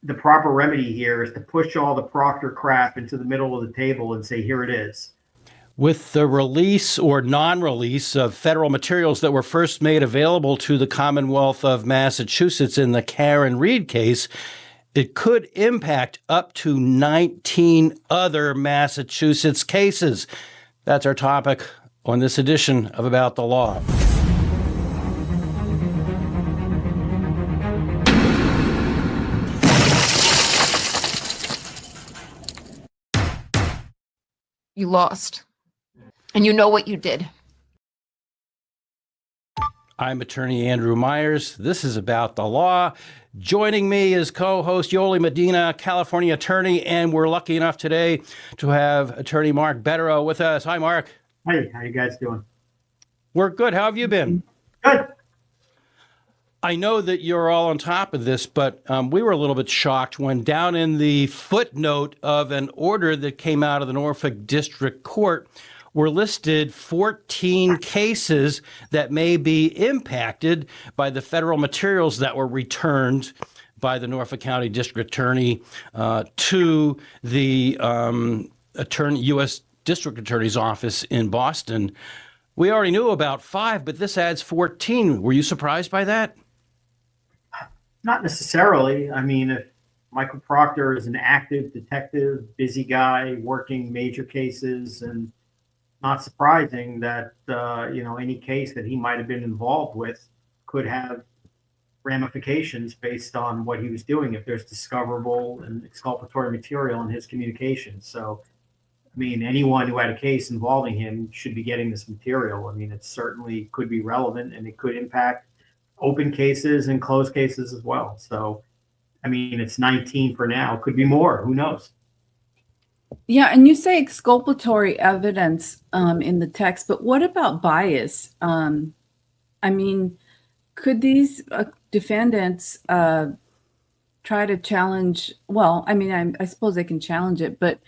the proper remedy here is to push all the Proctor crap into the middle of the table and say, here it is. With the release or non-release of federal materials that were first made available to the Commonwealth of Massachusetts in the Karen Reed case, it could impact up to 19 other Massachusetts cases. That's our topic on this edition of About the Law. You lost. And you know what you did. I'm attorney Andrew Myers. This is About the Law. Joining me is co-host Yoli Medina, California attorney, and we're lucky enough today to have attorney Mark Bederow with us. Hi, Mark. Hey, how you guys doing? We're good. How have you been? Good. I know that you're all on top of this, but we were a little bit shocked when down in the footnote of an order that came out of the Norfolk District Court were listed 14 cases that may be impacted by the federal materials that were returned by the Norfolk County District Attorney to the U.S. District Attorney's Office in Boston. We already knew about 5, but this adds 14. Were you surprised by that? Not necessarily. I mean, if Michael Proctor is an active detective, busy guy working major cases, and not surprising that any case that he might have been involved with could have ramifications based on what he was doing if there's discoverable and exculpatory material in his communications. So, I mean, anyone who had a case involving him should be getting this material. I mean, it certainly could be relevant and it could impact open cases and closed cases as well. So, I mean, it's 19 for now. Could be more. Who knows? Yeah, and you say exculpatory evidence in the text, but what about bias? I mean, could these defendants try to challenge? Well, I mean, I suppose they can challenge it, but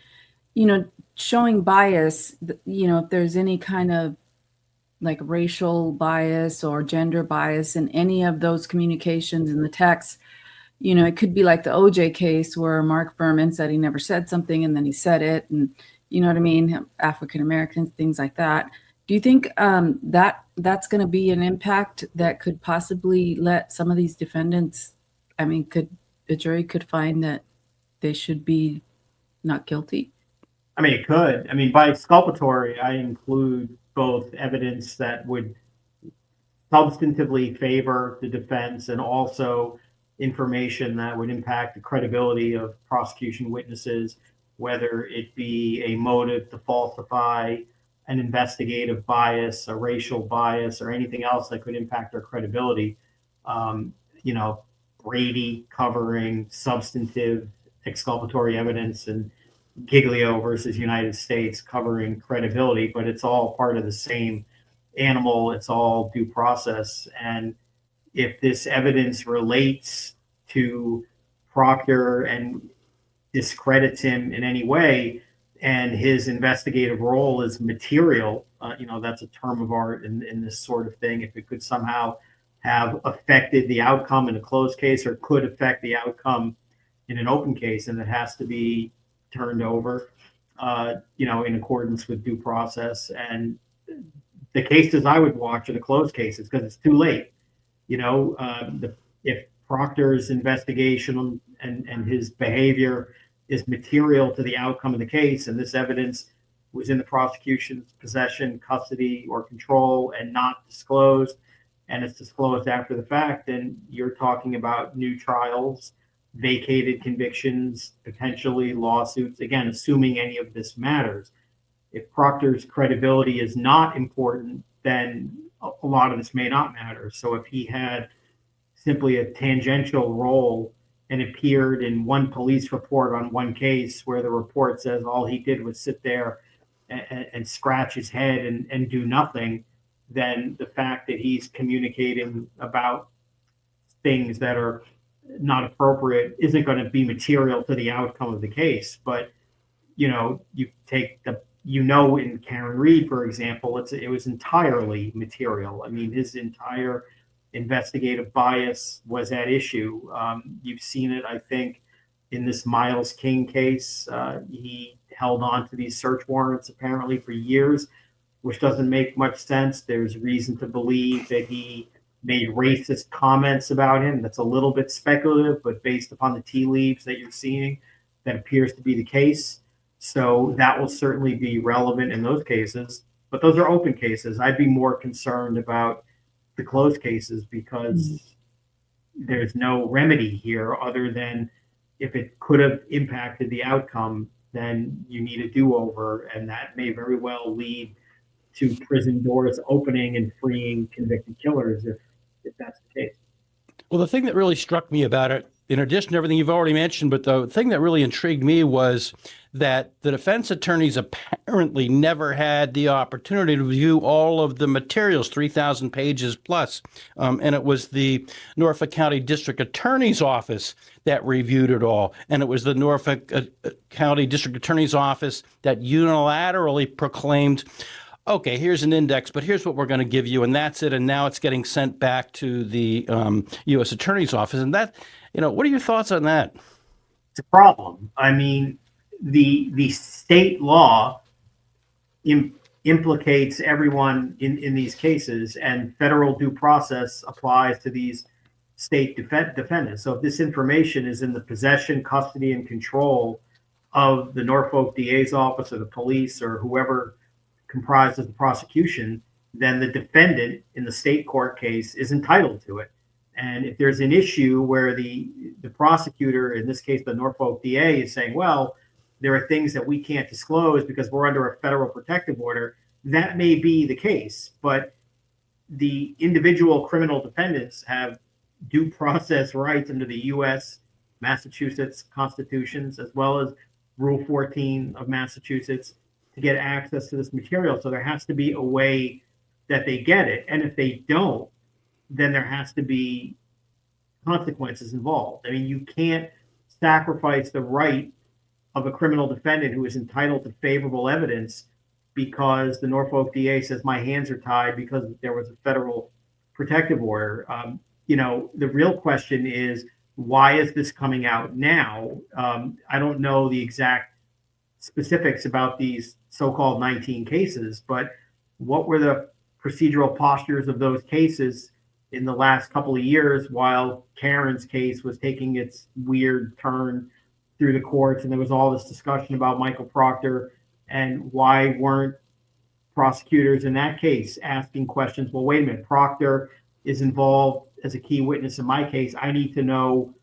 showing bias, if there's any kind of like racial bias or gender bias in any of those communications in the text, it could be like the OJ case where Mark Berman said he never said something and then he said it, and you know what I mean, African Americans, things like that. Do you think that's going to be an impact that could possibly let some of these defendants, I mean, could a jury could find that they should be not guilty? I mean, it could. I mean, by exculpatory, I include both evidence that would substantively favor the defense and also information that would impact the credibility of prosecution witnesses, whether it be a motive to falsify, an investigative bias, a racial bias, or anything else that could impact their credibility. Brady covering substantive exculpatory evidence and Giglio versus United States covering credibility, but it's all part of the same animal. It's all due process. And if this evidence relates to Proctor and discredits him in any way, and his investigative role is material, that's a term of art in this sort of thing. If it could somehow have affected the outcome in a closed case or could affect the outcome in an open case, and it has to be turned over, in accordance with due process. And the cases I would watch are the closed cases because it's too late. If Proctor's investigation and his behavior is material to the outcome of the case, and this evidence was in the prosecution's possession, custody, or control and not disclosed, and it's disclosed after the fact, then you're talking about new trials, vacated convictions, potentially lawsuits, again, assuming any of this matters. If Proctor's credibility is not important, then a lot of this may not matter. So if he had simply a tangential role and appeared in one police report on one case where the report says all he did was sit there and scratch his head and do nothing, then the fact that he's communicating about things that are not appropriate isn't going to be material to the outcome of the case. But you take in Karen Reed, for example, it was entirely material. I mean, his entire investigative bias was at issue. You've seen it, I think, in this Miles King case. He held on to these search warrants apparently for years, which doesn't make much sense. There's reason to believe that he made racist comments about him. That's a little bit speculative, but based upon the tea leaves that you're seeing, that appears to be the case. So that will certainly be relevant in those cases. But those are open cases. I'd be more concerned about the closed cases because there's no remedy here other than if it could have impacted the outcome, then you need a do-over, and that may very well lead to prison doors opening and freeing convicted killers if that's the case. Well, the thing that really struck me about it, in addition to everything you've already mentioned, but the thing that really intrigued me was that the defense attorneys apparently never had the opportunity to review all of the materials, 3,000 pages plus. And it was the Norfolk County District Attorney's Office that reviewed it all. And it was the Norfolk County District Attorney's Office that unilaterally proclaimed, okay, here's an index, but here's what we're going to give you, and that's it. And now it's getting sent back to the U.S. Attorney's Office. And that, what are your thoughts on that? It's a problem. I mean, the state law implicates everyone in these cases, and federal due process applies to these state defendants. So if this information is in the possession, custody, and control of the Norfolk DA's office or the police or whoever comprises the prosecution, then the defendant in the state court case is entitled to it. And if there's an issue where the prosecutor, in this case the Norfolk DA, is saying, well, there are things that we can't disclose because we're under a federal protective order, that may be the case. But the individual criminal defendants have due process rights under the U.S., Massachusetts constitutions, as well as Rule 14 of Massachusetts, to get access to this material. So there has to be a way that they get it. And if they don't, then there has to be consequences involved. I mean, you can't sacrifice the right of a criminal defendant who is entitled to favorable evidence because the Norfolk DA says my hands are tied because there was a federal protective order. The real question is, why is this coming out now? I don't know the exact specifics about these so-called 19 cases, but what were the procedural postures of those cases in the last couple of years while Karen's case was taking its weird turn through the courts, and there was all this discussion about Michael Proctor, and why weren't prosecutors in that case asking questions? Well, wait a minute, Proctor is involved as a key witness in my case. I need to know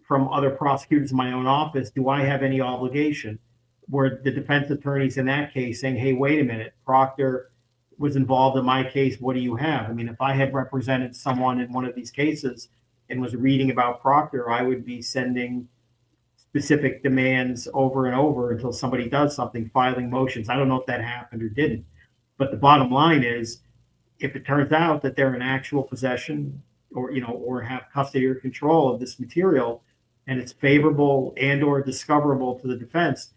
from other prosecutors in my own office, do I have any obligation? Were the defense attorneys in that case saying, hey, wait a minute, Proctor was involved in my case, what do you have? I mean, if I had represented someone in one of these cases and was reading about Proctor, I would be sending specific demands over and over until somebody does something, filing motions. I don't know if that happened or didn't. But the bottom line is, if it turns out that they're in actual possession or have custody or control of this material, and it's favorable and or discoverable to the defense,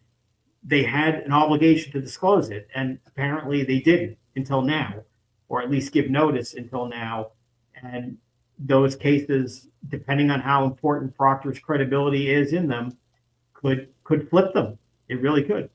they had an obligation to disclose it. And apparently they didn't until now, or at least give notice until now. And those cases, depending on how important Proctor's credibility is in them, could flip them. It really could.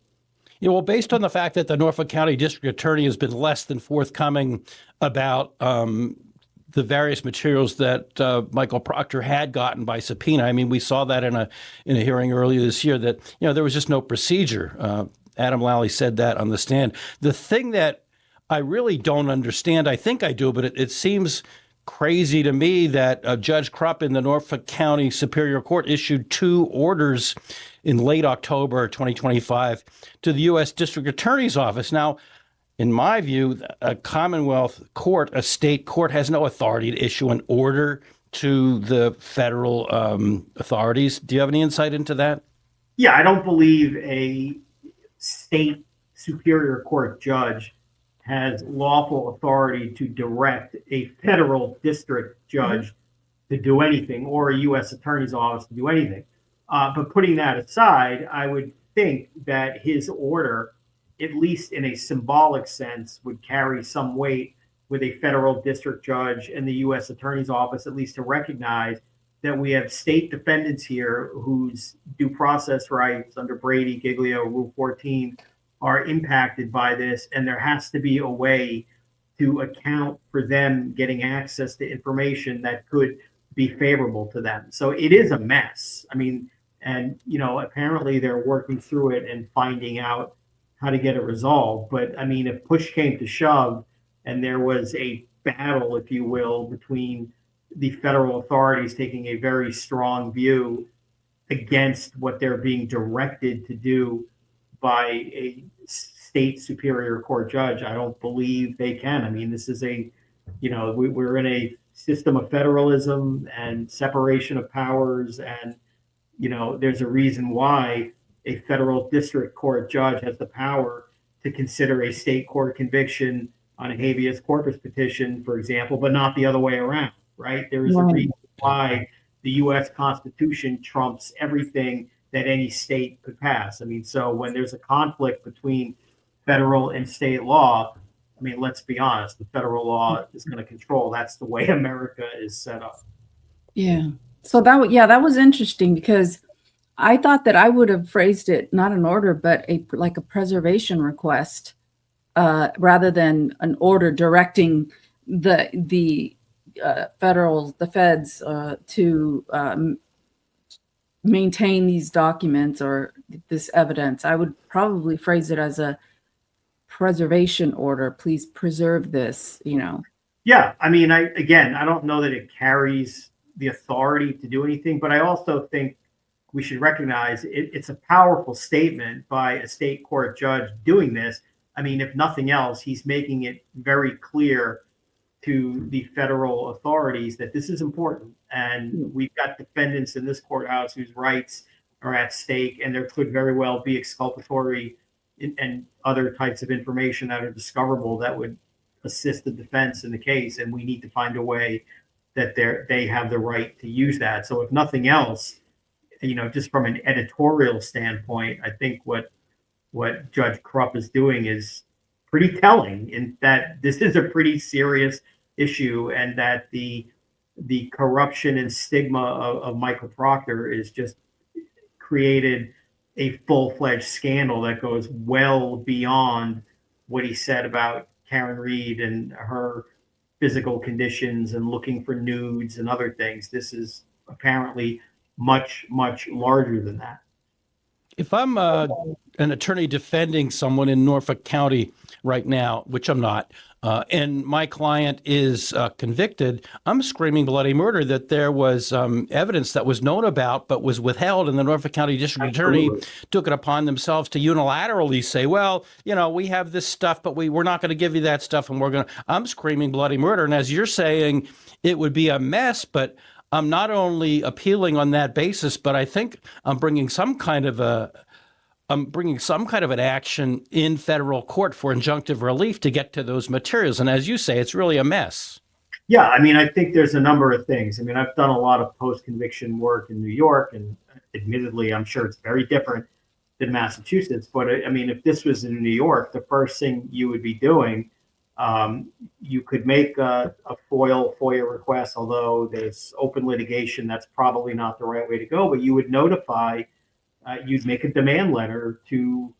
Yeah, well, based on the fact that the Norfolk County District Attorney has been less than forthcoming about the various materials that Michael Proctor had gotten by subpoena. I mean, we saw that in a hearing earlier this year that there was just no procedure. Adam Lally said that on the stand. The thing that I really don't understand, I think I do, but it seems crazy to me that Judge Krupp in the Norfolk County Superior Court issued 2 orders in late October 2025 to the U.S. District Attorney's Office. Now, in my view, a Commonwealth court, a state court, has no authority to issue an order to the federal authorities. Do you have any insight into that? Yeah, I don't believe a state superior court judge has lawful authority to direct a federal district judge to do anything, or a U.S. attorney's office to do anything. But putting that aside, I would think that his order, at least in a symbolic sense, would carry some weight with a federal district judge and the U.S. attorney's office, at least to recognize that we have state defendants here whose due process rights under Brady, Giglio, Rule 14 are impacted by this, and there has to be a way to account for them getting access to information that could be favorable to them. So it is a mess. I mean, and apparently they're working through it and finding out how to get it resolved. But I mean, if push came to shove and there was a battle, if you will, between the federal authorities taking a very strong view against what they're being directed to do by a state superior court judge, I don't believe they can. I mean, this is we're in a system of federalism and separation of powers, and there's a reason why a federal district court judge has the power to consider a state court conviction on a habeas corpus petition, for example, but not the other way around, right? There is a reason why the U.S. Constitution trumps everything that any state could pass. I mean, so when there's a conflict between federal and state law, I mean, let's be honest, the federal law is going to control. That's the way America is set up. Yeah. So that was interesting, because I thought that I would have phrased it not an order, but like a preservation request, rather than an order directing the feds to maintain these documents or this evidence. I would probably phrase it as a preservation order. Please preserve this. Yeah, I mean, I don't know that it carries the authority to do anything, but I also think we should recognize it's a powerful statement by a state court judge doing this. I mean, if nothing else, he's making it very clear to the federal authorities that this is important. And we've got defendants in this courthouse whose rights are at stake, and there could very well be exculpatory and other types of information that are discoverable that would assist the defense in the case. And we need to find a way that they have the right to use that. So if nothing else, just from an editorial standpoint, I think what Judge Krupp is doing is pretty telling, in that this is a pretty serious issue, and that the corruption and stigma of Michael Proctor is just created a full-fledged scandal that goes well beyond what he said about Karen Reed and her physical conditions and looking for nudes and other things. This is apparently much, much larger than that. If I'm an attorney defending someone in Norfolk County right now, which I'm not, and my client is convicted, I'm screaming bloody murder that there was evidence that was known about but was withheld, and the Norfolk County District Attorney took it upon themselves to unilaterally say, well, we have this stuff, but we're not going to give you that stuff, and I'm screaming bloody murder. And as you're saying, it would be a mess, but I'm not only appealing on that basis, but I think I'm bringing some kind of an action in federal court for injunctive relief to get to those materials. And as you say, it's really a mess. Yeah, I mean, I think there's a number of things. I mean, I've done a lot of post-conviction work in New York, and admittedly, I'm sure it's very different than Massachusetts. But I mean, if this was in New York, the first thing you would be doing, you could make a FOIA request, although there's open litigation. That's probably not the right way to go, but you would notify, you'd make a demand letter to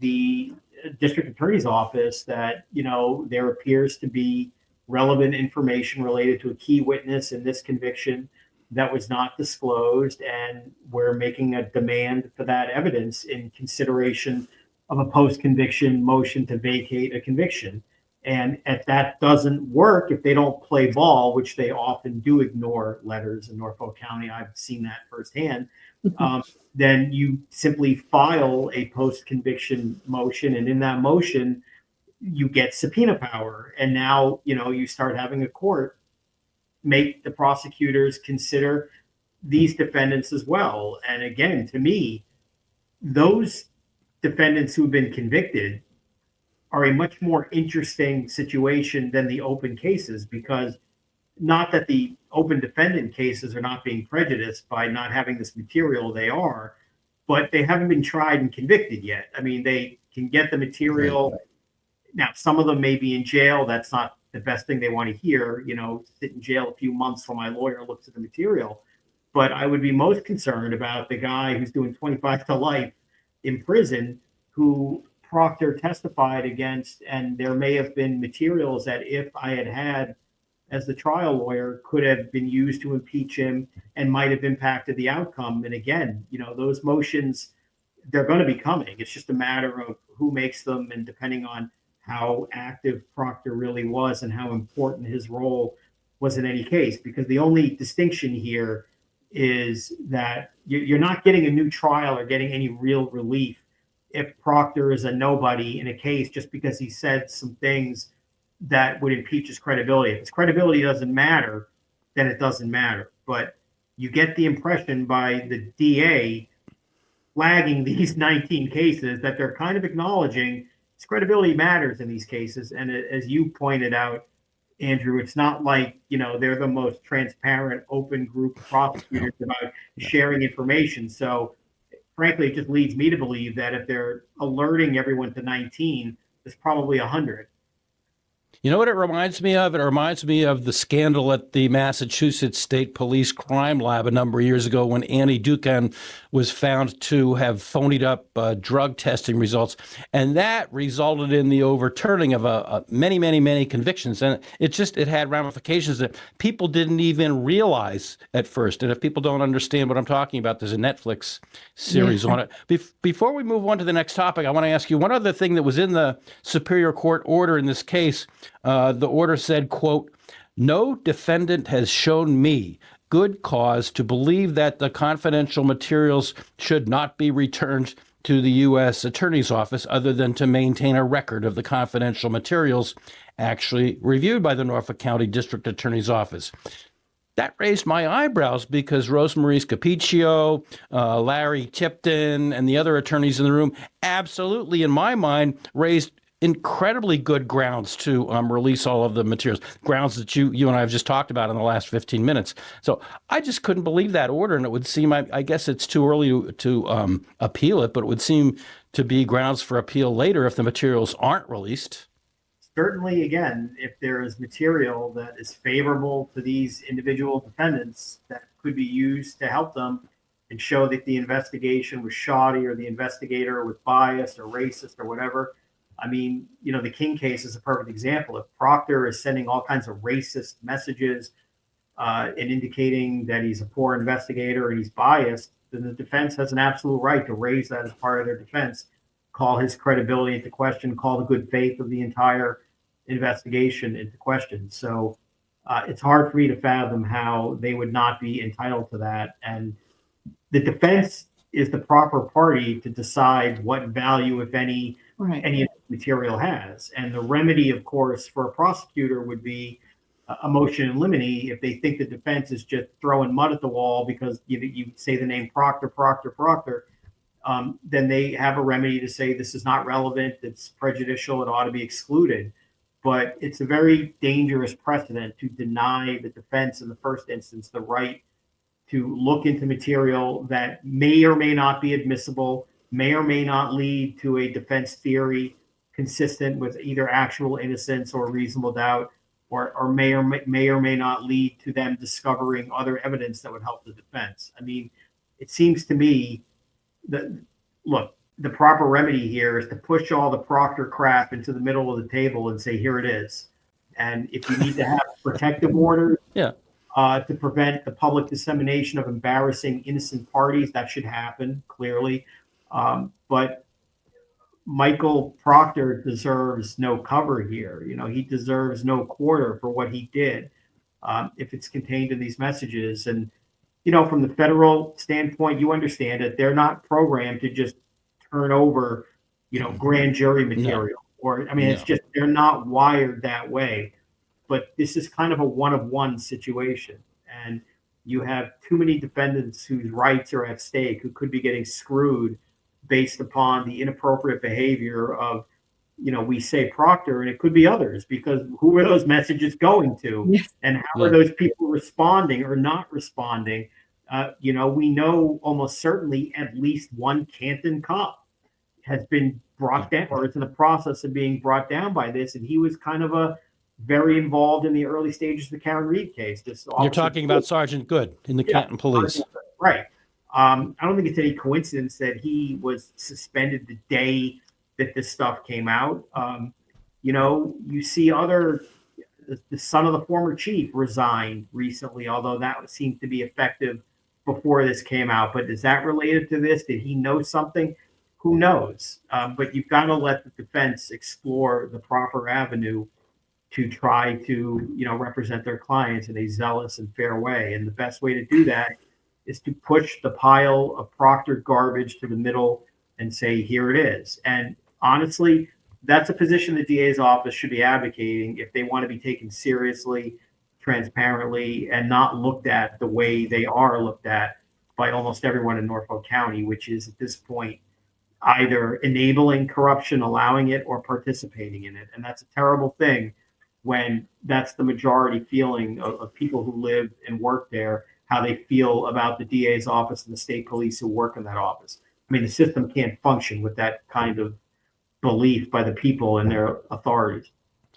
the district attorney's office that, there appears to be relevant information related to a key witness in this conviction that was not disclosed, and we're making a demand for that evidence in consideration of a post-conviction motion to vacate a conviction. And if that doesn't work, if they don't play ball, which they often do ignore letters in Norfolk County, I've seen that firsthand, then you simply file a post-conviction motion. And in that motion, you get subpoena power. And now, you start having a court make the prosecutors consider these defendants as well. And again, to me, those defendants who've been convicted are a much more interesting situation than the open cases, because not that the open defendant cases are not being prejudiced by not having this material, they are, but they haven't been tried and convicted yet. I mean, they can get the material. Right. Now, some of them may be in jail. That's not the best thing they want to hear, sit in jail a few months while my lawyer looks at the material. But I would be most concerned about the guy who's doing 25 to life in prison, who Proctor testified against, and there may have been materials that, if I had had as the trial lawyer, could have been used to impeach him and might have impacted the outcome. And again, those motions, they're going to be coming. It's just a matter of who makes them, and depending on how active Proctor really was and how important his role was in any case. Because the only distinction here is that you're not getting a new trial or getting any real relief if Proctor is a nobody in a case just because he said some things that would impeach his credibility. If his credibility doesn't matter, then it doesn't matter. But you get the impression by the DA flagging these 19 cases that they're kind of acknowledging his credibility matters in these cases. And as you pointed out, Andrew, it's not like, they're the most transparent, open group of prosecutors about sharing information. So frankly, it just leads me to believe that if they're alerting everyone to 19, there's probably 100. You know what it reminds me of? It reminds me of the scandal at the Massachusetts State Police Crime Lab a number of years ago when Annie Ducan was found to have phonied up drug testing results. And that resulted in the overturning of many, many, many convictions. And it had ramifications that people didn't even realize at first. And if people don't understand what I'm talking about, there's a Netflix series on it. Before we move on to the next topic, I want to ask you one other thing that was in the Superior Court order in this case. The order said, quote, "No defendant has shown me good cause to believe that the confidential materials should not be returned to the U.S. Attorney's Office other than to maintain a record of the confidential materials actually reviewed by the Norfolk County District Attorney's Office." That raised my eyebrows because Rosemarie Capiccio, Larry Tipton, and the other attorneys in the room absolutely, in my mind, raised incredibly good grounds to release all of the materials, grounds that you and I have just talked about in the last 15 minutes. So I just couldn't believe that order, and it would seem, I guess it's too early to appeal it, but it would seem to be grounds for appeal later if the materials aren't released. Certainly, again, if there is material that is favorable to these individual defendants that could be used to help them and show that the investigation was shoddy or the investigator was biased or racist or whatever. I mean, the King case is a perfect example. If Proctor is sending all kinds of racist messages and indicating that he's a poor investigator and he's biased, then the defense has an absolute right to raise that as part of their defense, call his credibility into question, call the good faith of the entire investigation into question. So it's hard for me to fathom how they would not be entitled to that. And the defense is the proper party to decide what value, if any, any material has. And the remedy, of course, for a prosecutor would be a motion in limine if they think the defense is just throwing mud at the wall because you say the name Proctor, then they have a remedy to say this is not relevant, it's prejudicial, it ought to be excluded. But it's a very dangerous precedent to deny the defense in the first instance the right to look into material that may or may not be admissible, may or may not lead to a defense theory consistent with either actual innocence or reasonable doubt, or may or may not lead to them discovering other evidence that would help the defense. I mean, it seems to me that, look, the proper remedy here is to push all the Proctor crap into the middle of the table and say, here it is. And if you need to have protective orders to prevent the public dissemination of embarrassing innocent parties, that should happen, clearly. But Michael Proctor deserves no cover here. He deserves no quarter for what he did if it's contained in these messages. And, from the federal standpoint, you understand that they're not programmed to just turn over, grand jury material. It's just, they're not wired that way. But this is kind of a one-of-one situation. And you have too many defendants whose rights are at stake, who could be getting screwed based upon the inappropriate behavior of, we say Proctor, and it could be others, because who are those messages going to? Yes. And how are those people responding or not responding? We know almost certainly at least one Canton cop has been brought down or is in the process of being brought down by this. And he was kind of a very involved in the early stages of the Karen Reed case. You're talking about Sergeant Good in the Canton Police. Right. I don't think it's any coincidence that he was suspended the day that this stuff came out. You see the son of the former chief resigned recently, although that seemed to be effective before this came out. But is that related to this? Did he know something? Who knows? But you've got to let the defense explore the proper avenue to try to, represent their clients in a zealous and fair way. And the best way to do that is to push the pile of proctored garbage to the middle and say, here it is. And honestly, that's a position the DA's office should be advocating if they want to be taken seriously, transparently, and not looked at the way they are looked at by almost everyone in Norfolk County, which is at this point either enabling corruption, allowing it, or participating in it. And that's a terrible thing when that's the majority feeling of people who live and work there, how they feel about the DA's office and the state police who work in that office. I mean, the system can't function with that kind of belief by the people and their authorities.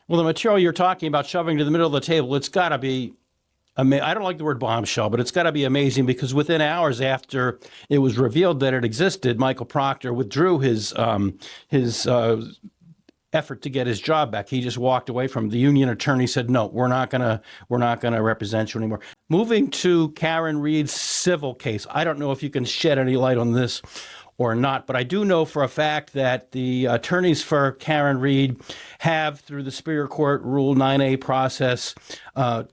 Well, the material you're talking about shoving to the middle of the table, it's got to be, I don't like the word bombshell, but it's got to be amazing, because within hours after it was revealed that it existed, Michael Proctor withdrew his effort to get his job back. He just walked away from the union attorney, said, no, we're not going to represent you anymore. Moving to Karen Reed's civil case. I don't know if you can shed any light on this or not, but I do know for a fact that the attorneys for Karen Reed have, through the Superior Court Rule 9A process,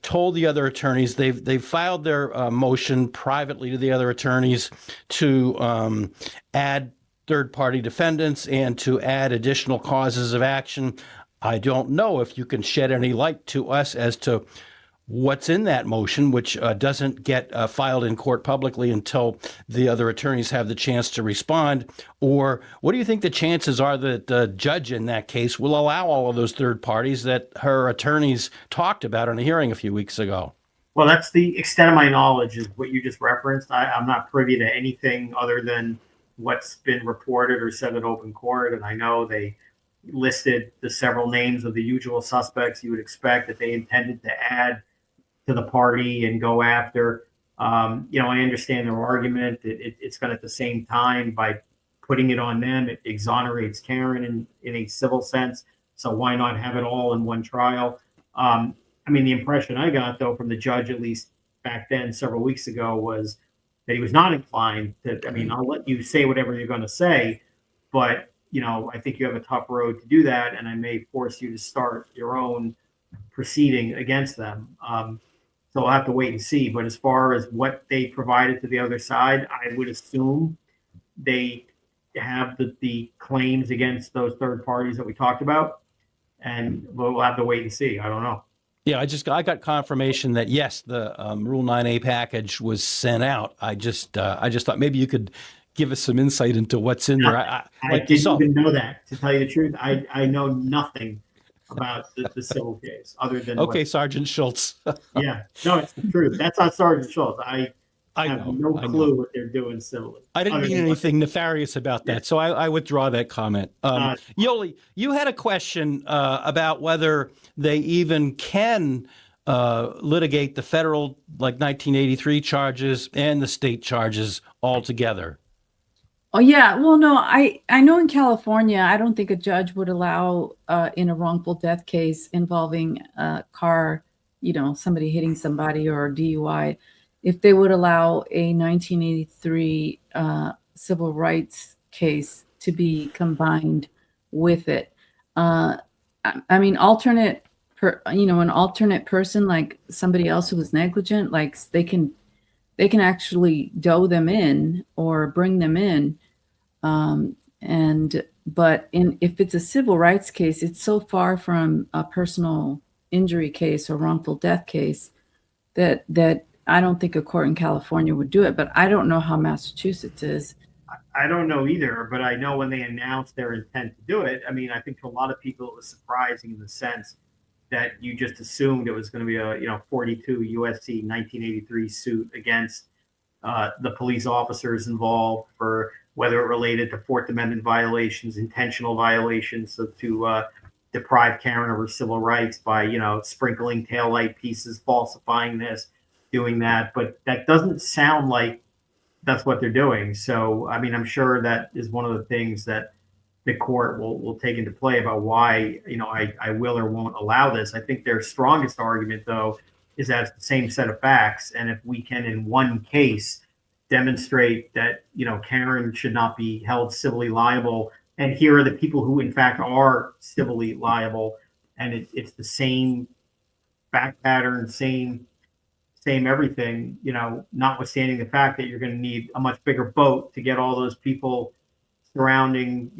told the other attorneys they've filed their motion privately to the other attorneys to add third-party defendants and to add additional causes of action. I don't know if you can shed any light to us as to what's in that motion, which doesn't get filed in court publicly until the other attorneys have the chance to respond. Or what do you think the chances are that the judge in that case will allow all of those third parties that her attorneys talked about in a hearing a few weeks ago? Well, that's the extent of my knowledge, is what you just referenced. I'm not privy to anything other than what's been reported or said in open court. And I know they listed the several names of the usual suspects you would expect that they intended to add to the party and go after. I understand their argument. It's going, at the same time, by putting it on them, it exonerates Karen in a civil sense. So why not have it all in one trial? The impression I got, though, from the judge, at least back then, several weeks ago, was that he was not inclined to, I'll let you say whatever you're going to say, but, I think you have a tough road to do that, and I may force you to start your own proceeding against them. So I'll have to wait and see. But as far as what they provided to the other side, I would assume they have the claims against those third parties that we talked about, and we'll have to wait and see. I don't know. Yeah, I got confirmation that yes, the Rule 9A package was sent out. I just thought maybe you could give us some insight into what's in there. I didn't even know that, to tell you the truth. I know nothing about the civil case other than Sergeant Schultz. Yeah, no, it's the truth. That's not Sergeant Schultz. I have no clue what they're doing civilly. I didn't mean anything nefarious about that, so I withdraw that comment. Yoli, you had a question about whether they even can litigate the federal, 1983 charges and the state charges all together. Oh, yeah. Well, no, I know in California, I don't think a judge would allow in a wrongful death case involving a car, somebody hitting somebody or DUI, if they would allow a 1983 civil rights case to be combined with it. An alternate person, like somebody else who was negligent, like they can actually doe them in or bring them in. If it's a civil rights case, it's so far from a personal injury case or wrongful death case that I don't think a court in California would do it. But I don't know how Massachusetts is. I don't know either, but I know when they announced their intent to do it, I think to a lot of people it was surprising in the sense that you just assumed it was going to be a 42 USC 1983 suit against the police officers involved, for whether it related to Fourth Amendment violations, intentional violations, so to deprive Karen of her civil rights by, sprinkling taillight pieces, falsifying this, doing that. But that doesn't sound like that's what they're doing. So, I mean, I'm sure that is one of the things that the court will take into play about why, I will or won't allow this. I think their strongest argument, though, is that it's the same set of facts. And if we can, in one case, demonstrate that, Karen should not be held civilly liable, and here are the people who, in fact, are civilly liable, and it's the same fact pattern, same everything, notwithstanding the fact that you're going to need a much bigger boat to get all those people surrounding,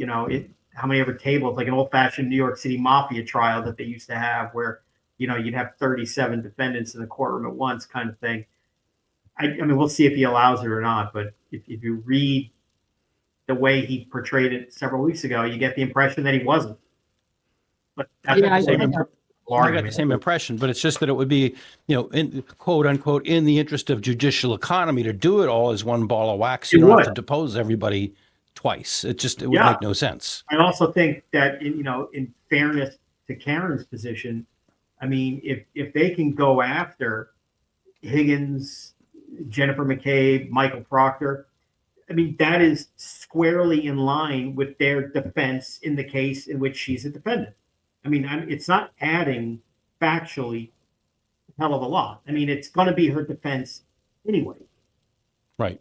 how many ever tables, like an old fashioned New York City mafia trial that they used to have where, you'd have 37 defendants in the courtroom at once kind of thing. I mean, we'll see if he allows it or not, but if you read the way he portrayed it several weeks ago, you get the impression that he wasn't. But that's Yeah, the same I got the same impression, but it's just that it would be, in quote unquote, in the interest of judicial economy to do it all as one ball of wax. You don't have to depose everybody twice. It would make no sense. I also think that, in fairness to Karen's position, I mean, if they can go after Higgins, Jennifer McCabe, Michael Proctor, I mean, that is squarely in line with their defense in the case in which she's a defendant. I mean, it's not adding factually a hell of a lot. I mean, it's going to be her defense anyway. Right.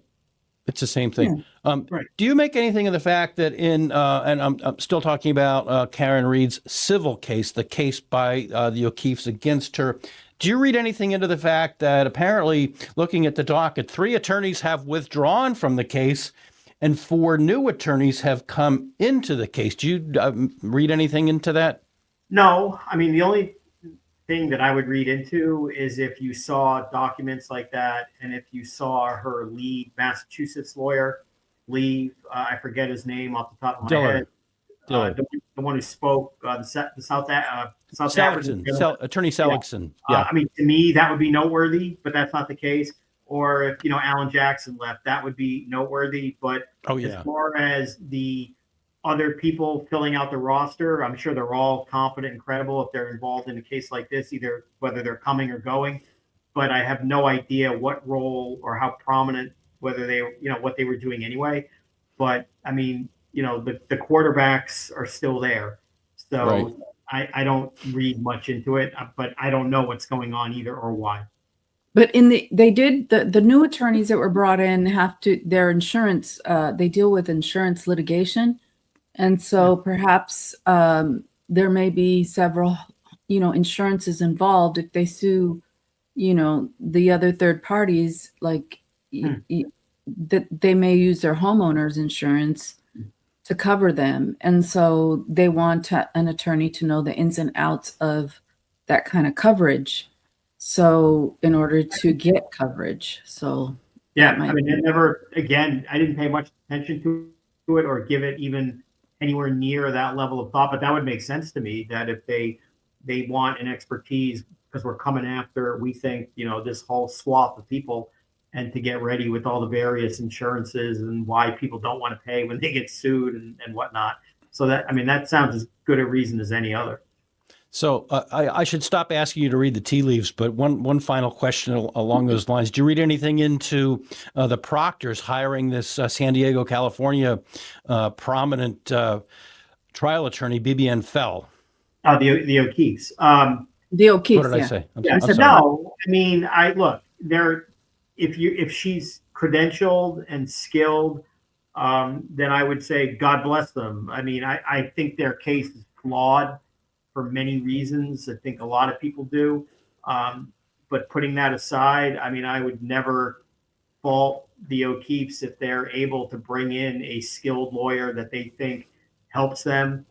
It's the same thing. Yeah, right. Do you make anything of the fact that and I'm still talking about Karen Reed's civil case, the case by the O'Keefes against her. Do you read anything into the fact that apparently, looking at the docket, 3 attorneys have withdrawn from the case and 4 new attorneys have come into the case? Do you read anything into that? No. I mean, the only thing that I would read into is if you saw documents like that and if you saw her lead Massachusetts lawyer leave, I forget his name off the top of my head. The one who spoke, the South African Attorney Seligson. I mean, to me, that would be noteworthy, but that's not the case. Or if, Alan Jackson left, that would be noteworthy. But as far as the other people filling out the roster, I'm sure they're all competent and credible if they're involved in a case like this, either whether they're coming or going. But I have no idea what role or how prominent, whether they, what they were doing anyway. But I mean, the quarterbacks are still there. So I don't read much into it, but I don't know what's going on either or why. But the new attorneys that were brought in have to, their insurance, they deal with insurance litigation. And so perhaps there may be several, insurances involved. If they sue, the other third parties, like that they may use their homeowner's insurance to cover them. And so they want an attorney to know the ins and outs of that kind of coverage. So in order to get coverage. So yeah, I mean, I didn't pay much attention to it or give it even anywhere near that level of thought, but that would make sense to me that if they want an expertise because we're coming after, we think, this whole swath of people, and to get ready with all the various insurances and why people don't want to pay when they get sued and whatnot. So that sounds as good a reason as any other. So I should stop asking you to read the tea leaves, but one final question along those lines. Do you read anything into the Proctors hiring this San Diego, California prominent trial attorney, BBN Fell? The O'Keefes. The O'Keefes. What did I say? I said no. I mean, if she's credentialed and skilled, then I would say God bless them. I mean, I think their case is flawed for many reasons. I think a lot of people do. But putting that aside, I mean, I would never fault the O'Keefes if they're able to bring in a skilled lawyer that they think helps them.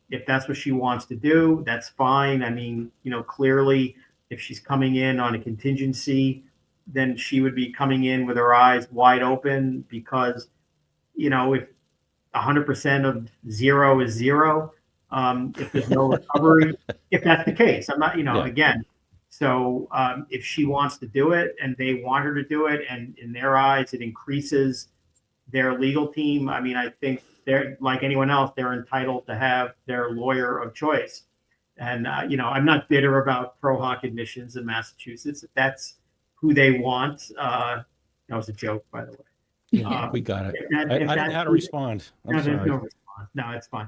If that's what she wants to do, that's fine. I mean, clearly if she's coming in on a contingency, then she would be coming in with her eyes wide open because, if 100% of zero is zero, if there's no recovery, if that's the case, I'm not, again. So if she wants to do it and they want her to do it, and in their eyes, it increases their legal team, I mean, I think they're like anyone else, they're entitled to have their lawyer of choice. And, I'm not bitter about pro hoc admissions in Massachusetts. If that's who they want, that was a joke, by the way. Yeah, we got it. I didn't know how to respond. I'm No, there's sorry. no response. No, it's fine.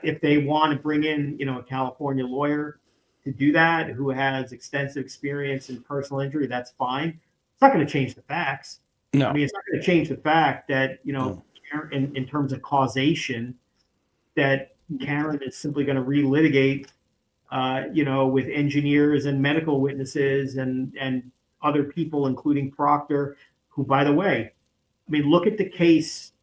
If they want to bring in, a California lawyer to do that, who has extensive experience in personal injury, that's fine. It's not going to change the facts. No. I mean, it's not going to change the fact that, No. in terms of causation, that Karen is simply going to relitigate, with engineers and medical witnesses and other people, including Proctor, who, by the way, I mean, look at the case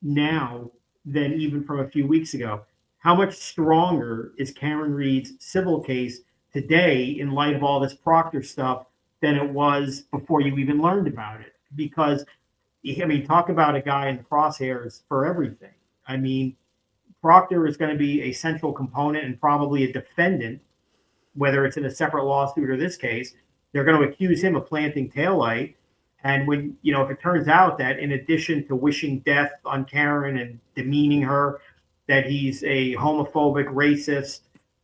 now than even from a few weeks ago. How much stronger is Karen Reed's civil case today in light of all this Proctor stuff than it was before you even learned about it? Because, I mean, talk about a guy in the crosshairs for everything. I mean, Proctor is going to be a central component and probably a defendant, whether it's in a separate lawsuit or this case. They're going to accuse him of planting taillight. And when, if it turns out that in addition to wishing death on Karen and demeaning her, that he's a homophobic, racist,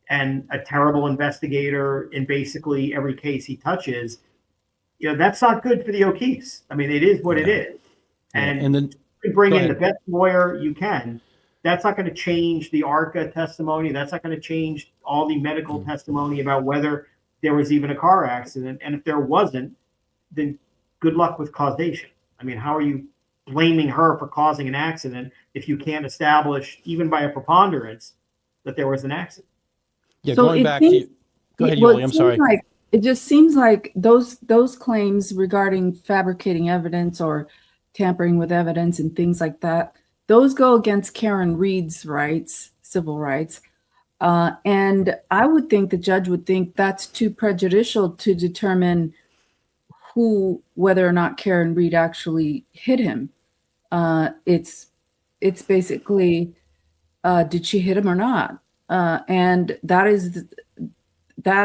and a terrible investigator in basically every case he touches, that's not good for the O'Keefes. I mean, it is what it is. And then you bring go in ahead. the best lawyer you can. That's not going to change the ARCA testimony. That's not going to change all the medical testimony about whether there was even a car accident. And if there wasn't, then good luck with causation. I mean, how are you blaming her for causing an accident if you can't establish, even by a preponderance, that there was an accident? Yeah, So going it back to seems- you. Go ahead, Well, Yuli. it I'm seems sorry. like- it just seems like those claims regarding fabricating evidence or tampering with evidence and things like that, those go against Karen Reed's rights, civil rights. And I would think the judge would think that's too prejudicial to determine whether or not Karen Reed actually hit him. It's basically, did she hit him or not? And that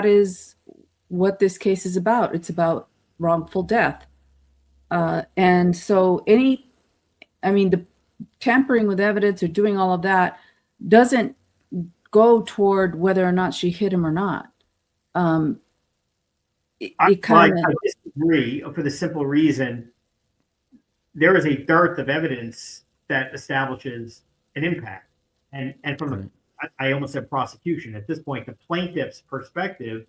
is what this case is about. It's about wrongful death. And so the tampering with evidence or doing all of that doesn't go toward whether or not she hit him or not. I Kind of, disagree for the simple reason there is a dearth of evidence that establishes an impact. And from the, I almost said prosecution. At this point, the plaintiff's perspective,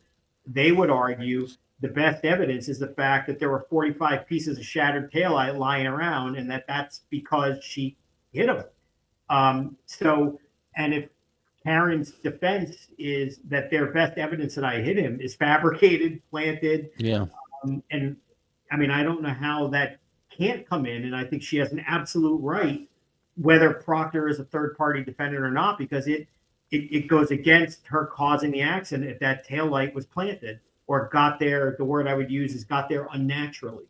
they would argue the best evidence is the fact that there were 45 pieces of shattered taillight lying around and that's because she hit him. And if Karen's defense is that their best evidence that I hit him is fabricated, planted. Yeah. And I mean, I don't know how that can't come in. And I think she has an absolute right, whether Proctor is a third party defendant or not, because it goes against her causing the accident if that taillight was planted or got there. The word I would use is got there unnaturally,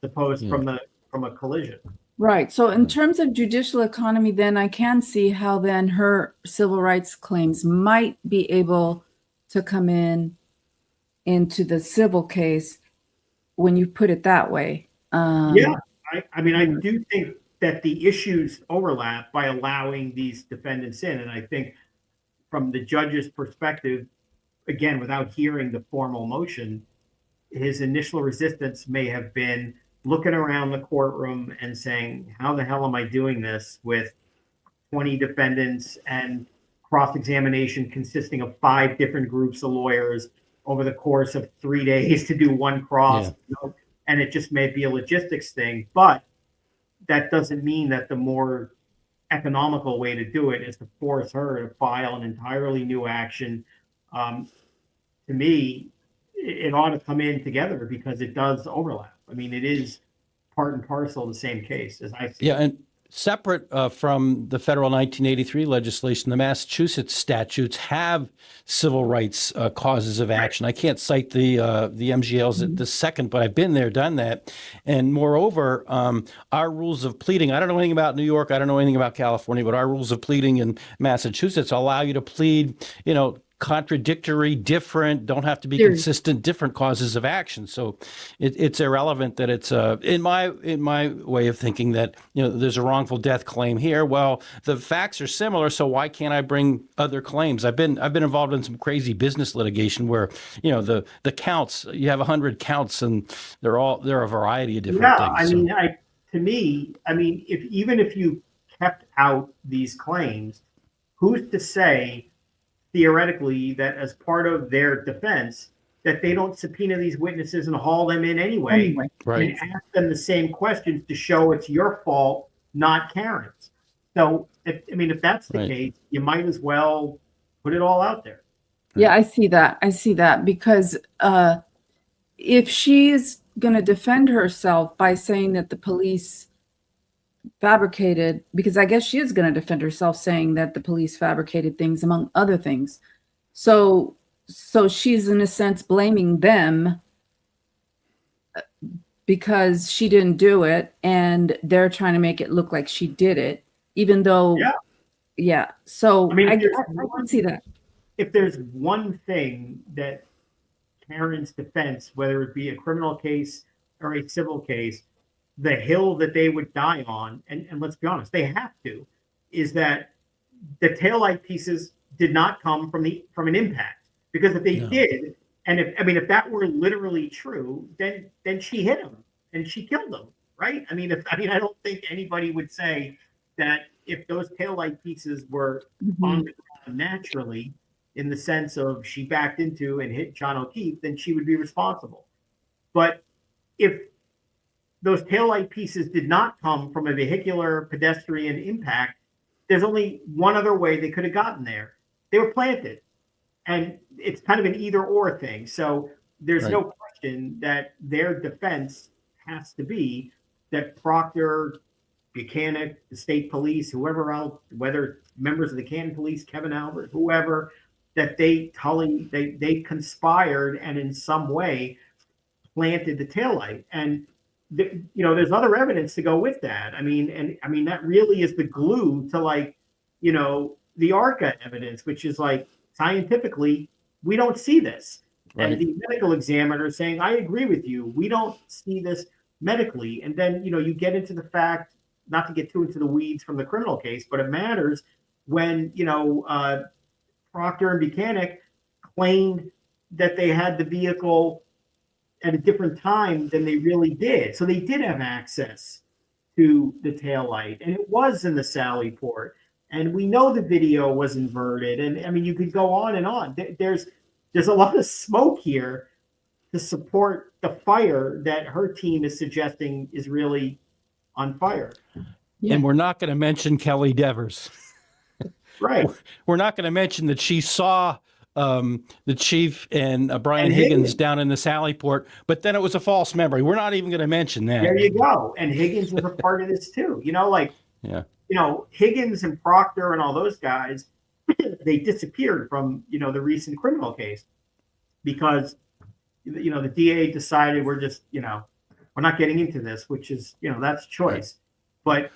as opposed from a collision. right. So in terms of judicial economy, then I can see how then her civil rights claims might be able to come into the civil case when you put it that way. Yeah, I mean, I do think that the issues overlap by allowing these defendants in. And I think from the judge's perspective, again, without hearing the formal motion, his initial resistance may have been looking around the courtroom and saying, how the hell am I doing this with 20 defendants and cross-examination consisting of 5 different groups of lawyers over the course of 3 days to do one cross? Yeah. And it just may be a logistics thing, but that doesn't mean that the more economical way to do it is to force her to file an entirely new action. To me, it ought to come in together because it does overlap. I mean, it is part and parcel of the same case as I see. Yeah, and separate from the federal 1983 legislation, the Massachusetts statutes have civil rights causes of action. I can't cite the MGLs at this second, but I've been there, done that. And moreover, our rules of pleading, I don't know anything about New York, I don't know anything about California, but our rules of pleading in Massachusetts allow you to plead, contradictory, different, don't have to be There's- consistent, different causes of action. So it's irrelevant that it's in my way of thinking that, you know, there's a wrongful death claim here. Well, the facts are similar, so why can't I bring other claims? I've been involved in some crazy business litigation where, you know, the counts, you have 100 counts and they're a variety of different things. I So- mean, to me, I mean, even if you kept out these claims, who's to say theoretically that as part of their defense that they don't subpoena these witnesses and haul them in anyway Right. and ask them the same questions to show it's your fault, not Karen's. So, if that's the Right. case, you might as well put it all out there. Yeah, I see that because if she's going to defend herself by saying that the police fabricated, because I guess she is going to defend herself saying that the police fabricated things, among other things. So she's in a sense blaming them because she didn't do it, and they're trying to make it look like she did it, even though, yeah. So I mean, I can see that. If there's one thing that Karen's defense, whether it be a criminal case or a civil case, the hill that they would die on, and let's be honest, they have to, is that the taillight pieces did not come from an impact. Because if they did, and if that were literally true, then she hit him and she killed him, right? I don't think anybody would say that if those taillight pieces were on the ground naturally, in the sense of she backed into and hit John O'Keefe, then she would be responsible. But if those taillight pieces did not come from a vehicular pedestrian impact, there's only one other way they could have gotten there. They were planted. And it's kind of an either or thing. So there's no question that their defense has to be that Proctor, Buchanan, the state police, whoever else, whether members of the Canton police, Kevin Albert, whoever, that they conspired and in some way planted the taillight. And there's other evidence to go with that. That really is the glue to the ARCA evidence, which is scientifically, we don't see this. Right. And the medical examiner is saying, I agree with you. We don't see this medically. And then, you get into the fact, not to get too into the weeds from the criminal case, but it matters when, Proctor and Buchanan claimed that they had the vehicle at a different time than they really did. So they did have access to the taillight, and it was in the Sally port. And we know the video was inverted. And you could go on and on. There's a lot of smoke here to support the fire that her team is suggesting is really on fire. Yeah. And we're not going to mention Kelly Devers. Right. We're not going to mention that she saw the chief and Brian And Higgins Higgins. down in the Sallyport, but then it was a false memory. We're not even going to mention that. There you go. And Higgins was a part of this too. Yeah. Higgins and Proctor and all those guys, they disappeared from, the recent criminal case because, the DA decided we're just, we're not getting into this, which is, that's choice. But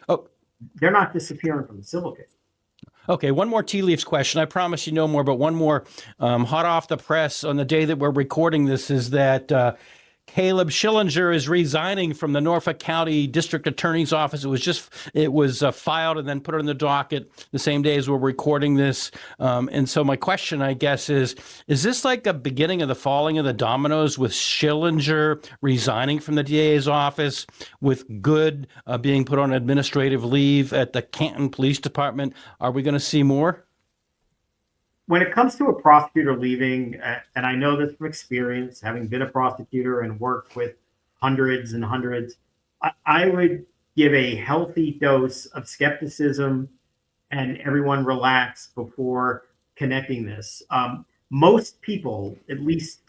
they're not disappearing from the civil case. Okay, one more tea leaves question. I promise you no more, but one more hot off the press on the day that we're recording this is that Caleb Schillinger is resigning from the Norfolk County District Attorney's Office. It was filed and then put on the docket the same day as we're recording this. And so my question, I guess, is this like a beginning of the falling of the dominoes with Schillinger resigning from the DA's office, with Good being put on administrative leave at the Canton Police Department? Are we going to see more? When it comes to a prosecutor leaving, and I know this from experience, having been a prosecutor and worked with hundreds and hundreds, I would give a healthy dose of skepticism and everyone relax before connecting this. Most people, at least,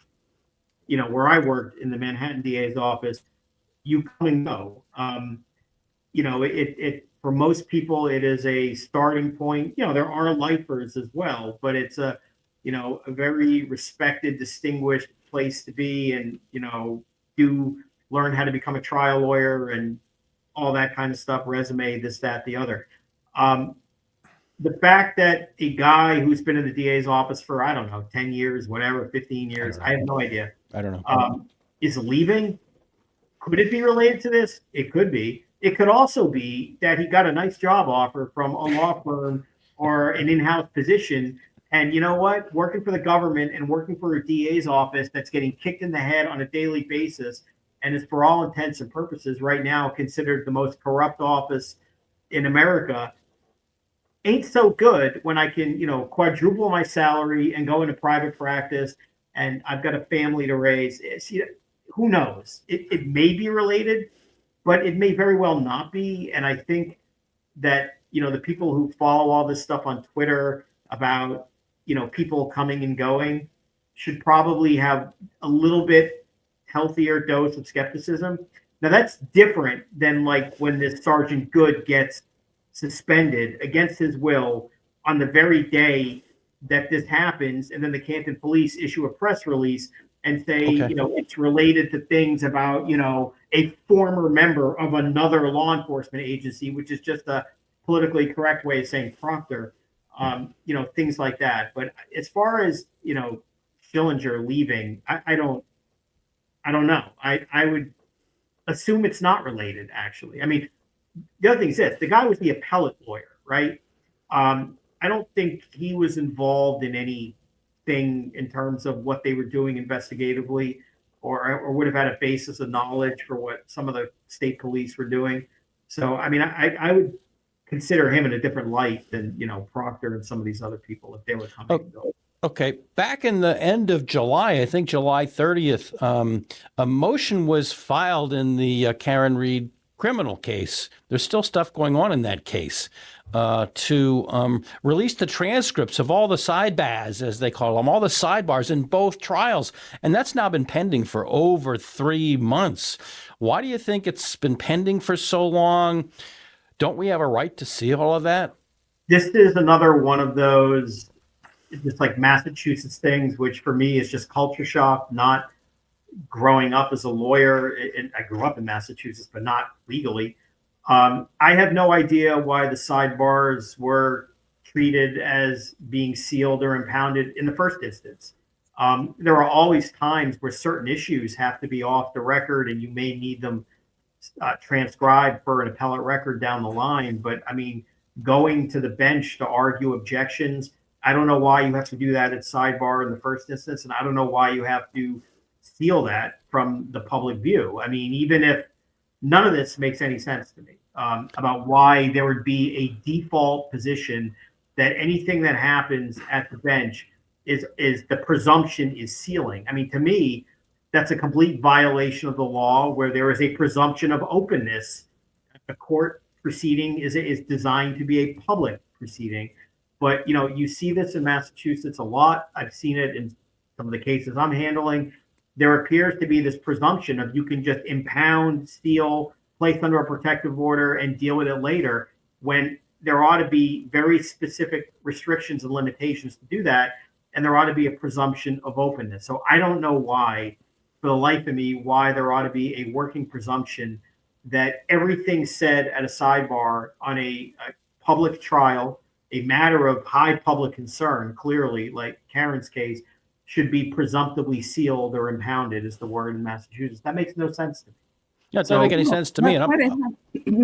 where I worked in the Manhattan DA's office, you come and go. For most people, it is a starting point. There are lifers as well, but it's a very respected, distinguished place to be, and do learn how to become a trial lawyer and all that kind of stuff, resume, this, that, the other. the fact that a guy who's been in the DA's office for, I don't know, 10 years, whatever, 15 years, I have no idea, I don't know. is leaving. Could it be related to this? It could be. It could also be that he got a nice job offer from a law firm or an in-house position. And you know what? Working for the government and working for a DA's office that's getting kicked in the head on a daily basis and is, for all intents and purposes, right now considered the most corrupt office in America, ain't so good when I can, quadruple my salary and go into private practice and I've got a family to raise. See, who knows? It may be related, but it may very well not be. And I think that, the people who follow all this stuff on Twitter about, people coming and going should probably have a little bit healthier dose of skepticism. Now that's different than like when this Sergeant Good gets suspended against his will on the very day that this happens, and then the Canton police issue a press release and say, Okay. it's related to things about, a former member of another law enforcement agency, which is just a politically correct way of saying Proctor, things like that. But as far as, Schillinger leaving, I don't know. I would assume it's not related, actually. I mean, the other thing is this: the guy was the appellate lawyer, right? I don't think he was involved in anything in terms of what they were doing investigatively, or would have had a basis of knowledge for what some of the state police were doing. So, I mean, I would consider him in a different light than Proctor and some of these other people if they were coming and going. Okay. Back in the end of July, I think July 30th, a motion was filed in the Karen Reed criminal case. There's still stuff going on in that case to release the transcripts of all the sidebars, as they call them, all the sidebars in both trials. And that's now been pending for over 3 months. Why do you think it's been pending for so long? Don't we have a right to see all of that? This is another one of those, just like Massachusetts things, which for me is just culture shock, not growing up as a lawyer. And I grew up in Massachusetts, but not legally. I have no idea why the sidebars were treated as being sealed or impounded in the first instance. There are always times where certain issues have to be off the record and you may need them transcribed for an appellate record down the line. But I mean, going to the bench to argue objections, I don't know why you have to do that at sidebar in the first instance. And I don't know why you have to seal that from the public view. I mean, even if none of this makes any sense to me about why there would be a default position that anything that happens at the bench is the presumption is sealing. I mean, to me, that's a complete violation of the law where there is a presumption of openness. A court proceeding is designed to be a public proceeding. But, you see this in Massachusetts a lot. I've seen it in some of the cases I'm handling. There appears to be this presumption of you can just impound, seal, place under a protective order and deal with it later, when there ought to be very specific restrictions and limitations to do that. And there ought to be a presumption of openness. So I don't know why, for the life of me, why there ought to be a working presumption that everything said at a sidebar on a public trial, a matter of high public concern, clearly, like Karen's case, should be presumptively sealed or impounded, is the word in Massachusetts. That makes no sense to me. Yeah, it doesn't make any sense to me.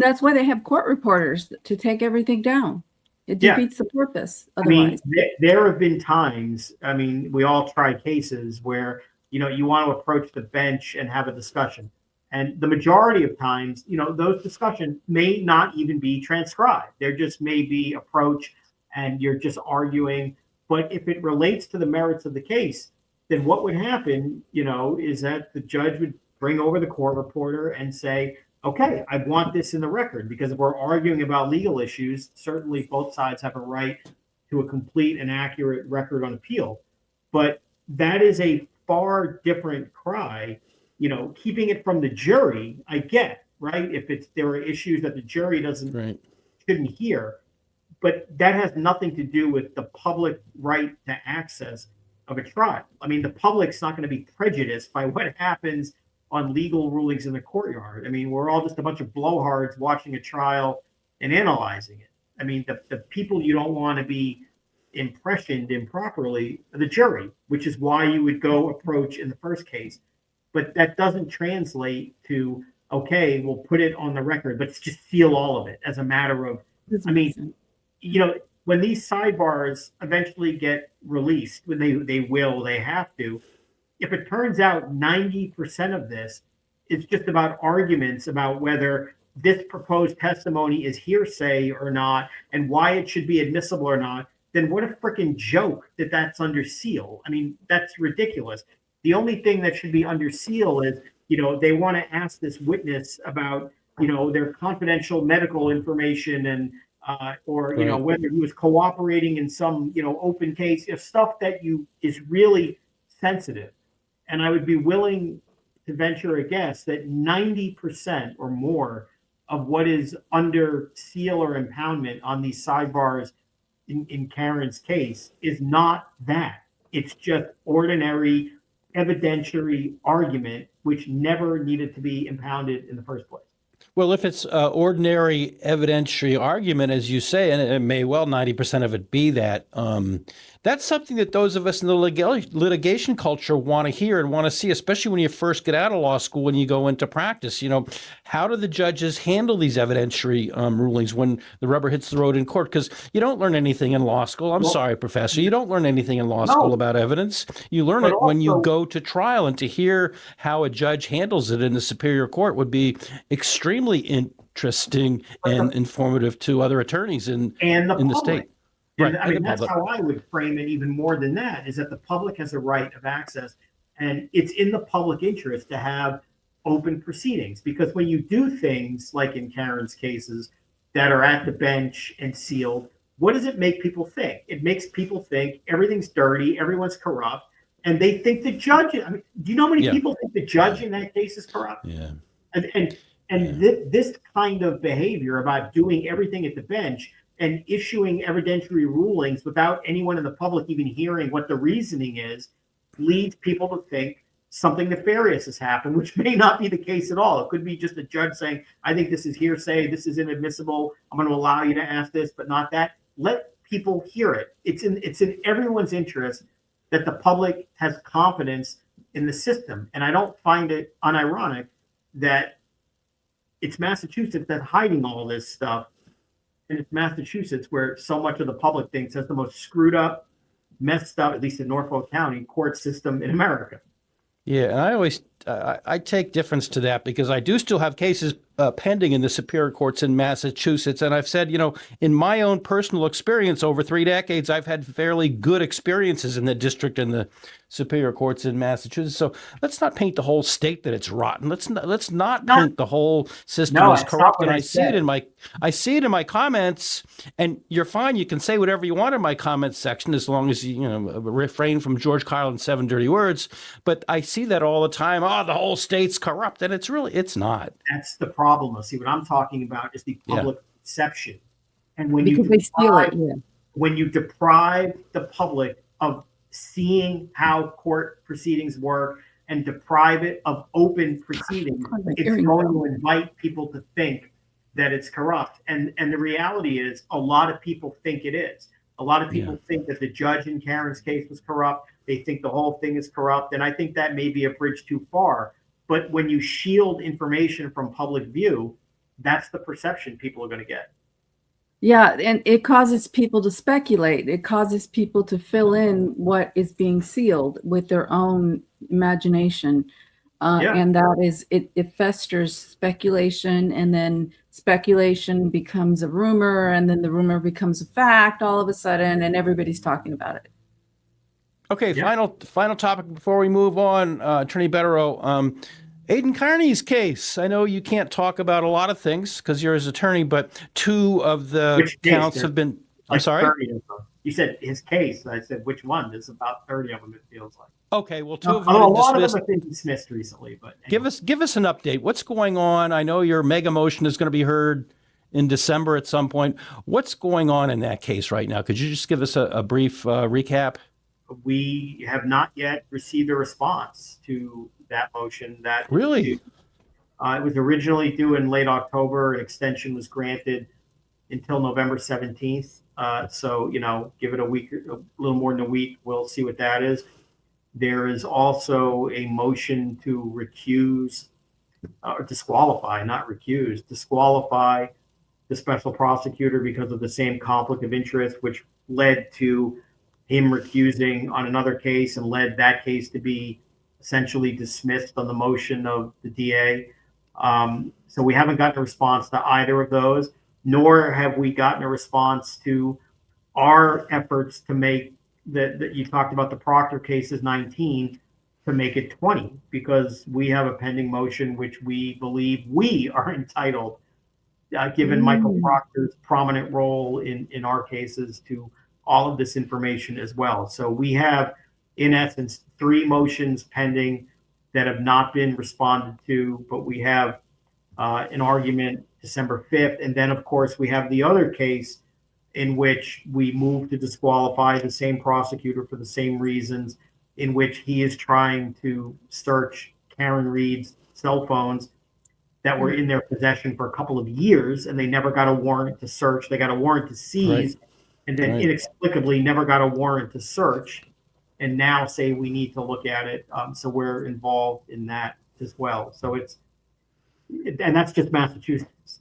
That's why they have court reporters to take everything down. It defeats the purpose otherwise. I mean, there have been times, I mean, we all try cases where, you want to approach the bench and have a discussion. And the majority of times, those discussions may not even be transcribed. There just may be approach and you're just arguing. But if it relates to the merits of the case, then what would happen, is that the judge would bring over the court reporter and say, okay, I want this in the record, because if we're arguing about legal issues, certainly both sides have a right to a complete and accurate record on appeal. But that is a far different cry. Keeping it from the jury, I get, right? If there are issues that the jury shouldn't hear, but that has nothing to do with the public right to access of a trial. I mean, the public's not going to be prejudiced by what happens on legal rulings in the courtyard. I mean, we're all just a bunch of blowhards watching a trial and analyzing it. I mean, the people you don't want to be impressioned improperly are the jury, which is why you would go approach in the first case. But that doesn't translate to, okay, we'll put it on the record, but just seal all of it as a matter of, I mean, when these sidebars eventually get released, when they have to, if it turns out 90% of this is just about arguments about whether this proposed testimony is hearsay or not and why it should be admissible or not, then what a freaking joke that that's under seal. I mean, that's ridiculous. The only thing that should be under seal is, they want to ask this witness about, their confidential medical information and, or, Right. whether he was cooperating in some, open case, stuff that is really sensitive. And I would be willing to venture a guess that 90% or more of what is under seal or impoundment on these sidebars in Karen's case is not that. It's just ordinary evidentiary argument, which never needed to be impounded in the first place. Well, if it's ordinary evidentiary argument, as you say, and it may well 90% of it be that, that's something that those of us in the litigation culture want to hear and want to see, especially when you first get out of law school, when you go into practice. How do the judges handle these evidentiary rulings when the rubber hits the road in court? Because you don't learn anything in law school. I'm sorry, Professor. You don't learn anything in law school about evidence. You learn it when you go to trial, and to hear how a judge handles it in the superior court would be extremely interesting and informative to other attorneys in the state. And Right. I mean, that's how I would frame it even more than that, is that the public has a right of access, and it's in the public interest to have open proceedings. Because when you do things like in Karen's cases that are at the bench and sealed, what does it make people think? It makes people think everything's dirty, everyone's corrupt, and they think the judge, I mean, do you know how many people think the judge in that case is corrupt? Yeah. This kind of behavior about doing everything at the bench and issuing evidentiary rulings without anyone in the public even hearing what the reasoning is leads people to think something nefarious has happened, which may not be the case at all. It could be just a judge saying, I think this is hearsay, this is inadmissible, I'm going to allow you to ask this, but not that. Let people hear it. It's in everyone's interest that the public has confidence in the system. And I don't find it unironic that it's Massachusetts that's hiding all this stuff. And it's Massachusetts where so much of the public thinks has the most screwed up, messed up, at least in Norfolk County, court system in America. Yeah, and I always I take difference to that, because I do still have cases pending in the superior courts in Massachusetts. And I've said, in my own personal experience over 3 decades, I've had fairly good experiences in the district and the superior courts in Massachusetts. So let's not paint the whole state that it's rotten. Let's not paint the whole system as corrupt. And I see it in my comments, and you're fine. You can say whatever you want in my comments section, as long as you refrain from George Carlin's 7 dirty words. But I see that all the time. Oh, the whole state's corrupt, and it's not. That's the problem. See, what I'm talking about is the public perception. And when Because they steal it, when you deprive the public of seeing how court proceedings work and deprive it of open proceedings, it's going to invite people to think that it's corrupt. And the reality is, a lot of people think it is. A lot of people think that the judge in Karen's case was corrupt. They think the whole thing is corrupt. And I think that may be a bridge too far. But when you shield information from public view, that's the perception people are going to get. Yeah, and it causes people to speculate. It causes people to fill in what is being sealed with their own imagination. And that is, it festers speculation, and then speculation becomes a rumor, and then the rumor becomes a fact all of a sudden, and everybody's talking about it. Okay, final topic before we move on, Attorney Bederow. Aiden Carney's case. I know you can't talk about a lot of things because you're his attorney, but 2 of the counts have been. I'm sorry? You said his case. I said which one? There's about 30 of them, it feels like. Okay, well, 2 of them a have lot been of them have been dismissed recently. But anyway. Give us an update. What's going on? I know your mega motion is going to be heard in December at some point. What's going on in that case right now? Could you just give us a brief recap? We have not yet received a response to that motion. That really, it was originally due in late October. An extension was granted. until November 17th. So, give it a week, a little more than a week. We'll see what that is. There is also a motion to recuse or disqualify, not recuse, disqualify the special prosecutor because of the same conflict of interest, which led to him recusing on another case and led that case to be essentially dismissed on the motion of the DA. So we haven't gotten a response to either of those, nor have we gotten a response to our efforts to make that you talked about the Proctor case is 19 to make it 20, because we have a pending motion which we believe we are entitled, given Michael Proctor's prominent role in our cases, to all of this information as well. So we have, in essence, 3 motions pending that have not been responded to, but we have an argument December 5th. And then, of course, we have the other case in which we move to disqualify the same prosecutor for the same reasons, in which he is trying to search Karen Reed's cell phones that were in their possession for a couple of years, and they never got a warrant to search. They got a warrant to seize, and then inexplicably never got a warrant to search, and now say we need to look at it. So we're involved in that as well. So and that's just Massachusetts.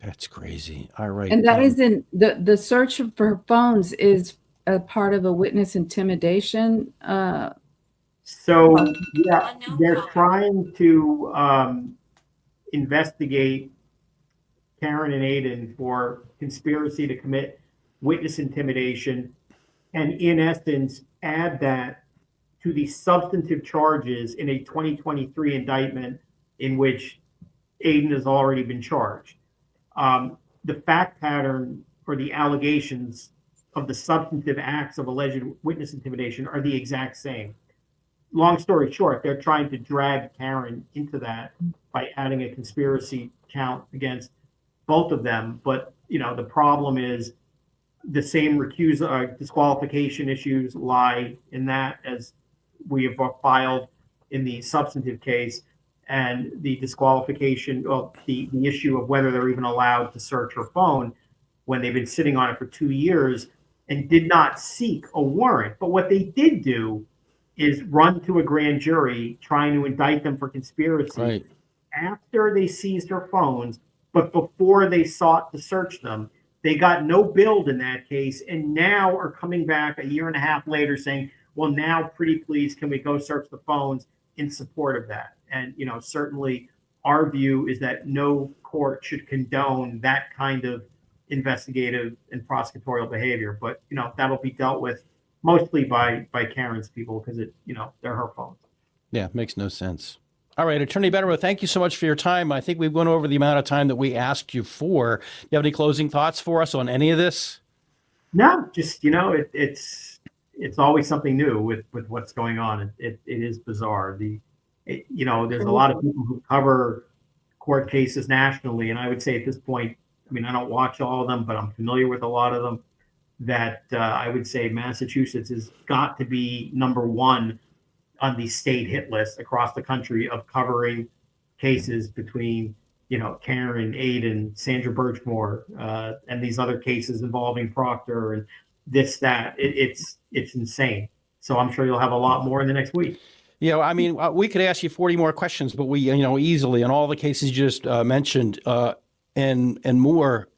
That's crazy. All right. And that isn't the search for phones is a part of a witness intimidation. So yeah, they're trying to investigate Karen and Aiden for conspiracy to commit witness intimidation, and in essence add that to the substantive charges in a 2023 indictment in which Aiden has already been charged. The fact pattern or the allegations of the substantive acts of alleged witness intimidation are the exact same. Long story short, they're trying to drag Karen into that by adding a conspiracy count against both of them. But, the problem is the same disqualification issues lie in that as we have filed in the substantive case, and the disqualification, the issue of whether they're even allowed to search her phone when they've been sitting on it for 2 years and did not seek a warrant. But what they did do is run to a grand jury trying to indict them for conspiracy after they seized her phones, but before they sought to search them. They got no billed in that case, and now are coming back a year and a half later saying, well, now pretty please, can we go search the phones in support of that? And, certainly our view is that no court should condone that kind of investigative and prosecutorial behavior. But, that'll be dealt with mostly by Karen's people, because they're her phones. Yeah, makes no sense. All right, Attorney Bederow, thank you so much for your time. I think we've gone over the amount of time that we asked you for. Do you have any closing thoughts for us on any of this? No, just, it's always something new with what's going on. It is bizarre. There's a lot of people who cover court cases nationally, and I would say at this point, I don't watch all of them, but I'm familiar with a lot of them, that I would say Massachusetts has got to be number one on the state hit list across the country of covering cases between, Karen, Aiden, Sandra Birchmore, and these other cases involving Proctor and this, that. It's insane. So I'm sure you'll have a lot more in the next week. We could ask you 40 more questions, but we, easily, in all the cases you just mentioned and more.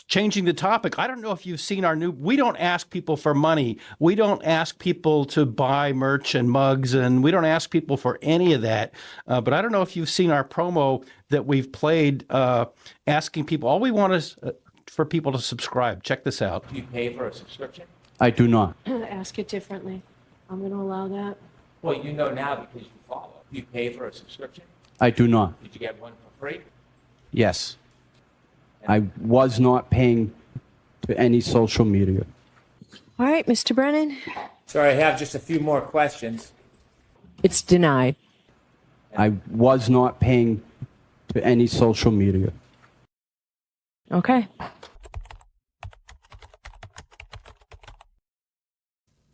Changing the topic, I don't know if you've seen we don't ask people for money. We don't ask people to buy merch and mugs, and we don't ask people for any of that. But I don't know if you've seen our promo that we've played asking people. All we want is for people to subscribe. Check this out. Do you pay for a subscription? I do not. Ask it differently. I'm going to allow that. Well, now because you follow. Do you pay for a subscription? I do not. Did you get one for free? Yes. I was not paying to any social media. All right, Mr. Brennan. Sorry, I have just a few more questions. It's denied. I was not paying to any social media. Okay.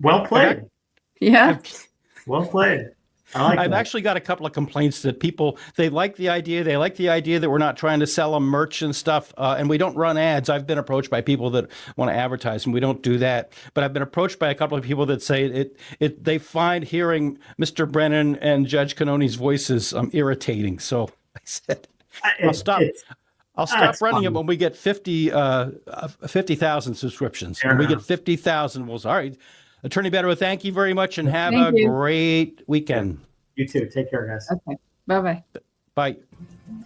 Well played. Yeah. Well played. I like I've that. actually got a couple of complaints that people, they like the idea. They like the idea that we're not trying to sell them merch and stuff, and we don't run ads. I've been approached by people that want to advertise, and we don't do that. But I've been approached by a couple of people that say they find hearing Mr. Brennan and Judge Cannoni's voices irritating. So I said, I'll stop. I'll stop That's running it fine. when we get 50,000 subscriptions. Fair When we get enough. 50,000, we'll say, all right. Attorney Bederow, thank you very much and have Thank a you. great weekend. You too. Take care, guys. Okay. Bye-bye. Bye.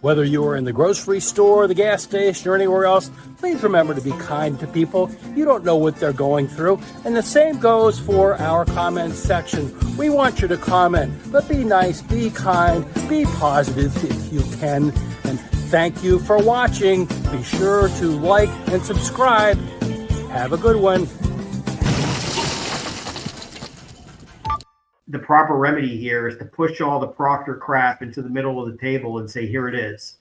Whether you are in the grocery store, the gas station, or anywhere else, please remember to be kind to people. You don't know what they're going through. And the same goes for our comments section. We want you to comment, but be nice, be kind, be positive if you can. And thank you for watching. Be sure to like and subscribe. Have a good one. The proper remedy here is to push all the Proctor crap into the middle of the table and say, here it is.